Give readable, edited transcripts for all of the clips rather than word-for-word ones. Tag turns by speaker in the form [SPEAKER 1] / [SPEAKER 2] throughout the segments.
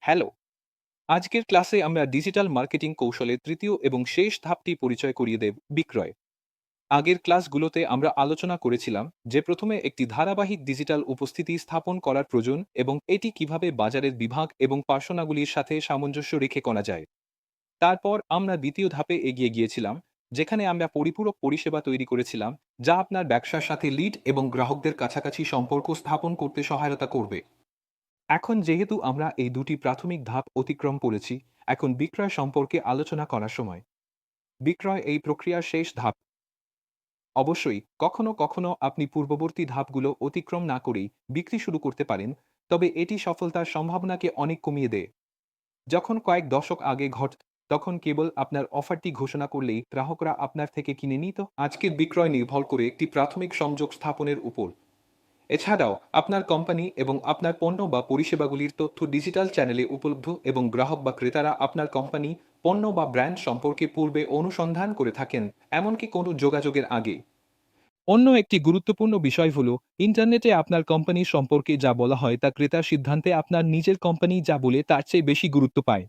[SPEAKER 1] Hello. আজকের ক্লাসে আমরা ডিজিটাল মার্কেটিং কৌশলের তৃতীয় এবং শেষ ধাপটি পরিচয় করিয়ে দেব বিক্রয়। আগের ক্লাসগুলোতে আমরা আলোচনা করেছিলাম যে প্রথমে একটি ধারাবাহিক ডিজিটাল উপস্থিতি স্থাপন করার প্রয়োজন এবং এটি কিভাবে বাজারের বিভাগ এবং পার্সোনাগুলির সাথে সামঞ্জস্য রেখে করা যায়। তারপর আমরা দ্বিতীয় ধাপে এগিয়ে গিয়েছিলাম, যেখানে আমরা পরিপূরক পরিষেবা তৈরি করেছিলাম, যা আপনার ব্যবসার সাথে লিড এবং গ্রাহকদের কাছাকাছি সম্পর্ক স্থাপন করতে সহায়তা করবে। এখন যেহেতু আমরা এই দুটি প্রাথমিক ধাপ অতিক্রম করেছি, এখন বিক্রয় সম্পর্কে আলোচনা করার সময়। বিক্রয় এই প্রক্রিয়ার শেষ ধাপ। অবশ্যই কখনো কখনো আপনি পূর্ববর্তী ধাপগুলো অতিক্রম না করেই বিক্রি শুরু করতে পারেন, তবে এটি সফলতার সম্ভাবনাকে অনেক কমিয়ে দেয়। যখন কয়েক দশক আগে তখন কেবল আপনার অফারটি ঘোষণা করলেই গ্রাহকরা আপনার থেকে কিনে নিত। আজকের বিক্রয় নির্ভর করে একটি প্রাথমিক সংযোগ স্থাপনের উপর। এছাড়াও আপনার কোম্পানি এবং আপনার পণ্য বা পরিষেবাগুলির তথ্য ডিজিটাল চ্যানেলে উপলব্ধ এবং গ্রাহক বা ক্রেতারা আপনার কোম্পানি, পণ্য বা ব্র্যান্ড সম্পর্কে পূর্বে অনুসন্ধান করে থাকেন, এমনকি কোনো যোগাযোগের আগে। অন্য একটি গুরুত্বপূর্ণ বিষয় হল, ইন্টারনেটে আপনার কোম্পানি সম্পর্কে যা বলা হয় তা ক্রেতার সিদ্ধান্তে আপনার নিজের কোম্পানি যা বলে তার চেয়ে বেশি গুরুত্ব পায়।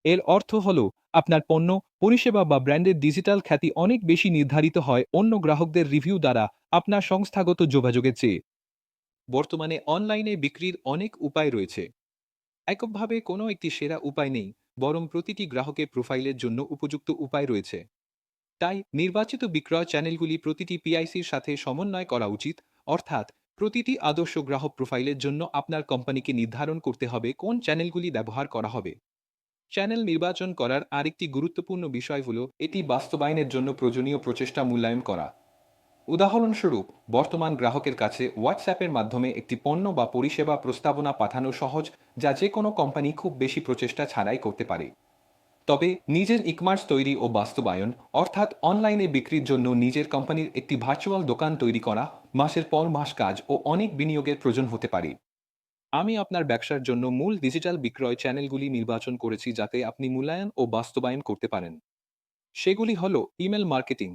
[SPEAKER 1] এর অর্থ হল, আপনার পণ্য, পরিষেবা বা ব্র্যান্ডের ডিজিটাল খ্যাতি অনেক বেশি নির্ধারিত হয় অন্য গ্রাহকদের রিভিউ দ্বারা আপনার সংস্থাগত যোগাযোগের চেয়ে। বর্তমানে অনলাইনে বিক্রির অনেক উপায় রয়েছে। এককভাবে কোনো একটি সেরা উপায় নেই, বরং প্রতিটি গ্রাহকের প্রোফাইলের জন্য উপযুক্ত উপায় রয়েছে। তাই নির্বাচিত বিক্রয় চ্যানেলগুলি প্রতিটি পিআইসির সাথে সমন্বয় করা উচিত, অর্থাৎ প্রতিটি আদর্শ গ্রাহক প্রোফাইলের জন্য আপনার কোম্পানিকে নির্ধারণ করতে হবে কোন চ্যানেলগুলি ব্যবহার করা হবে। চ্যানেল নির্বাচন করার আরেকটি গুরুত্বপূর্ণ বিষয় হল এটি বাস্তবায়নের জন্য প্রয়োজনীয় প্রচেষ্টা মূল্যায়ন করা। উদাহরণস্বরূপ, বর্তমান গ্রাহকের কাছে হোয়াটসঅ্যাপের মাধ্যমে একটি পণ্য বা পরিষেবা প্রস্তাবনা পাঠানো সহজ, যা যে কোনো কোম্পানি খুব বেশি প্রচেষ্টা ছাড়াই করতে পারে। তবে নিজের ইকমার্স তৈরি ও বাস্তবায়ন, অর্থাৎ অনলাইনে বিক্রির জন্য নিজের কোম্পানির একটি ভার্চুয়াল দোকান তৈরি করা, মাসের পর মাস কাজ ও অনেক বিনিয়োগের প্রয়োজন হতে পারে। আমি আপনার ব্যবসার জন্য মূল ডিজিটাল বিক্রয় চ্যানেলগুলি নির্বাচন করেছি যাতে আপনি মূল্যায়ন ও বাস্তবায়ন করতে পারেন। সেগুলি হল ইমেল মার্কেটিং,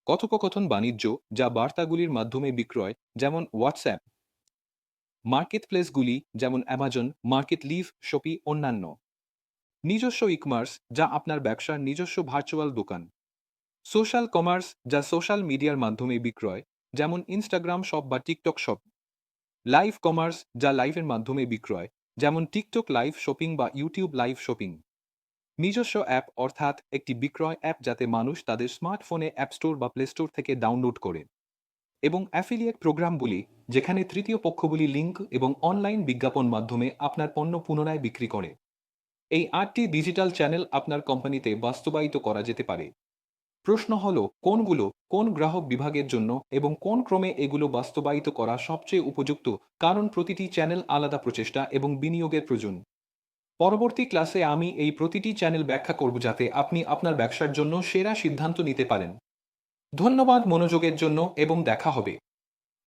[SPEAKER 1] কথোপকথন বাণিজ্য যা বার্তাগুলির মাধ্যমে বিক্রয়, যেমন হোয়াটসঅ্যাপ; মার্কেট প্লেসগুলি যেমন অ্যামাজন, মার্কেট লিভ, শপি, অন্যান্য; নিজস্ব ইকমার্স যা আপনার ব্যবসার নিজস্ব ভার্চুয়াল দোকান; সোশ্যাল কমার্স যা সোশ্যাল মিডিয়ার মাধ্যমে বিক্রয়, যেমন ইনস্টাগ্রাম শপ বা টিকটক শপ; লাইভ কমার্স যা লাইভের মাধ্যমে বিক্রয়, যেমন টিকটক লাইভ শপিং বা ইউটিউব লাইভ শপিং; নিজস্ব অ্যাপ, অর্থাৎ একটি বিক্রয় অ্যাপ যাতে মানুষ তাদের স্মার্টফোনে অ্যাপ স্টোর বা প্লে স্টোর থেকে ডাউনলোড করে; এবং অ্যাফিলিয়েট প্রোগ্রামগুলি, যেখানে তৃতীয় পক্ষগুলি লিঙ্ক এবং অনলাইন বিজ্ঞাপন মাধ্যমে আপনার পণ্য পুনরায় বিক্রি করে। এই ৮টি ডিজিটাল চ্যানেল আপনার কোম্পানিতে বাস্তবায়িত করা যেতে পারে। প্রশ্ন হল, কোনগুলো কোন গ্রাহক বিভাগের জন্য এবং কোন ক্রমে এগুলো বাস্তবায়িত করা সবচেয়ে উপযুক্ত, কারণ প্রতিটি চ্যানেল আলাদা প্রচেষ্টা এবং বিনিয়োগের প্রয়োজন। পরবর্তী ক্লাসে আমি এই প্রতিটি চ্যানেল ব্যাখ্যা করব যাতে আপনি আপনার ব্যবসার জন্য সেরা সিদ্ধান্ত নিতে পারেন। ধন্যবাদ মনোযোগের জন্য এবং দেখা হবে।